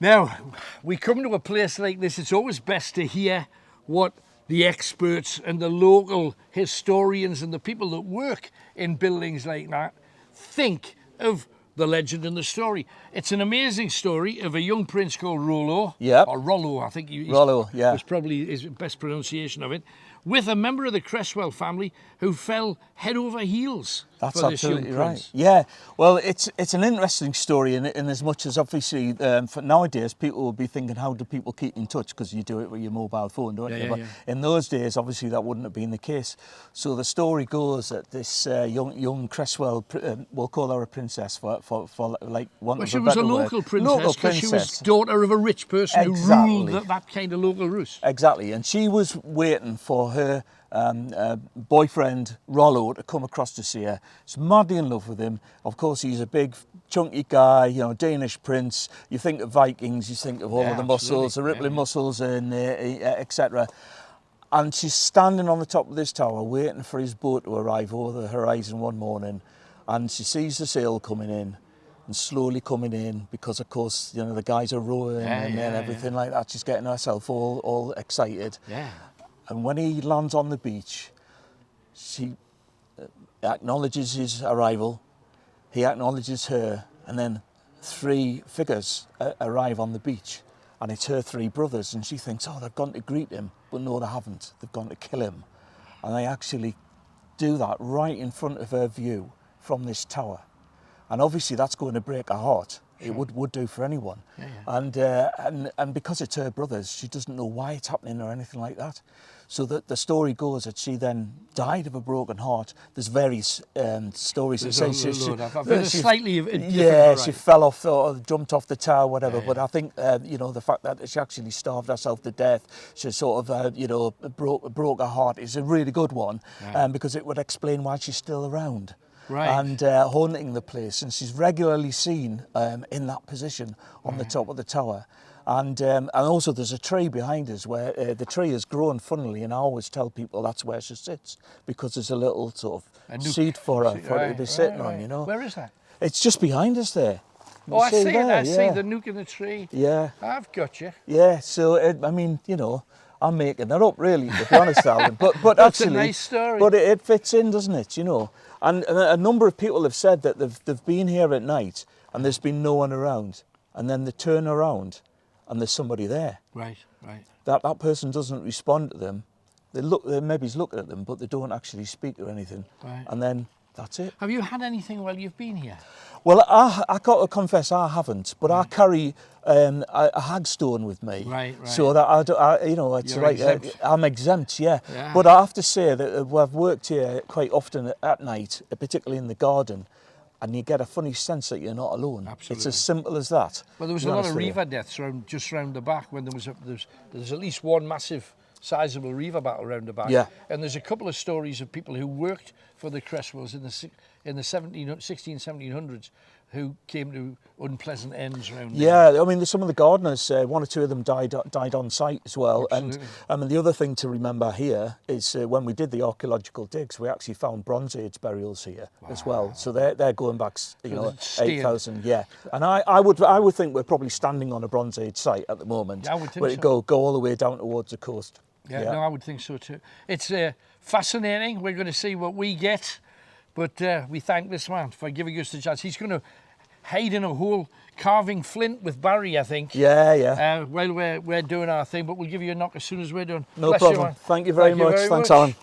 Now, we come to a place like this, it's always best to hear what the experts and the local historians and the people that work in buildings like that think of the legend and the story. It's an amazing story of a young prince called Rollo, or Rollo, I think Rollo, yeah, was probably his best pronunciation of it, with a member of the Cresswell family who fell head over heels for this young prince. Right. Yeah, well, it's an interesting story in as much as obviously for nowadays people will be thinking, how do people keep in touch? Because you do it with your mobile phone, don't you? But in those days, obviously that wouldn't have been the case. So the story goes that this young Cresswell, we'll call her a princess for like one of a better word. She was a local princess because she was daughter of a rich person who ruled that kind of local roost. Exactly, and she was waiting for her boyfriend Rollo to come across to see her. She's madly in love with him. Of course, he's a big chunky guy, you know, Danish prince. You think of Vikings, you think of all of the muscles, the rippling muscles, and etc. And she's standing on the top of this tower waiting for his boat to arrive over the horizon one morning, and she sees the sail coming in and slowly coming in, because of course, you know, the guys are rowing and everything like that. She's getting herself all excited. And when he lands on the beach, she acknowledges his arrival, he acknowledges her, and then three figures arrive on the beach, and it's her three brothers, and she thinks, oh, they've gone to greet him, but no, they haven't. They've gone to kill him. And they actually do that right in front of her view from this tower. And obviously that's going to break her heart. It would do for anyone. And because it's her brothers, she doesn't know why it's happening or anything like that. So the story goes that she then died of a broken heart. There's various stories that say she fell off or jumped off the tower, whatever. But I think you know, the fact that she actually starved herself to death, she sort of you know, broke her heart, is a really good one, because it would explain why she's still around. And haunting the place, and she's regularly seen in that position on the top of the tower. And also there's a tree behind us where the tree has grown funnily, and I always tell people that's where she sits, because there's a little sort of seat for her to be sitting on, you know. Where is that? It's just behind us there. I see it, I see the nook in the tree. Yeah. I've got you. Yeah, so I mean, you know, I'm making that up really, to be honest, Alan. But that's actually, a nice story. But it fits in, doesn't it, you know? And a number of people have said that they've been here at night and there's been no one around, and then they turn around and there's somebody there. Right. That person doesn't respond to them. They maybe's looking at them, but they don't actually speak or anything. And then that's it. Have you had anything while you've been here? Well, I got to confess I haven't, but I carry a hagstone with me. Right. So that you know, it's exempt. I'm exempt, yeah. But I have to say that I've worked here quite often at night, particularly in the garden, and you get a funny sense that you're not alone. Absolutely. It's as simple as that. Well, there was a lot of reaver deaths just round the back when there's at least one massive sizable reaver battle round the back. And there's a couple of stories of people who worked for the Cresswells in the 1700s who came to unpleasant ends around there. I mean, some of the gardeners, one or two of them died on site as well. Absolutely. And the other thing to remember here is when we did the archaeological digs, we actually found Bronze Age burials here as well. So they're going back, you know, 8,000. And I would think we're probably standing on a Bronze Age site at the moment. I would think so. Go all the way down towards the coast. No, I would think so too. It's fascinating. We're going to see what we get. But we thank this man for giving us the chance. He's going to hide in a hole carving flint with Barry, I think. While we're doing our thing, but we'll give you a knock as soon as we're done. No problem. Thank you very much. Thanks, Alan.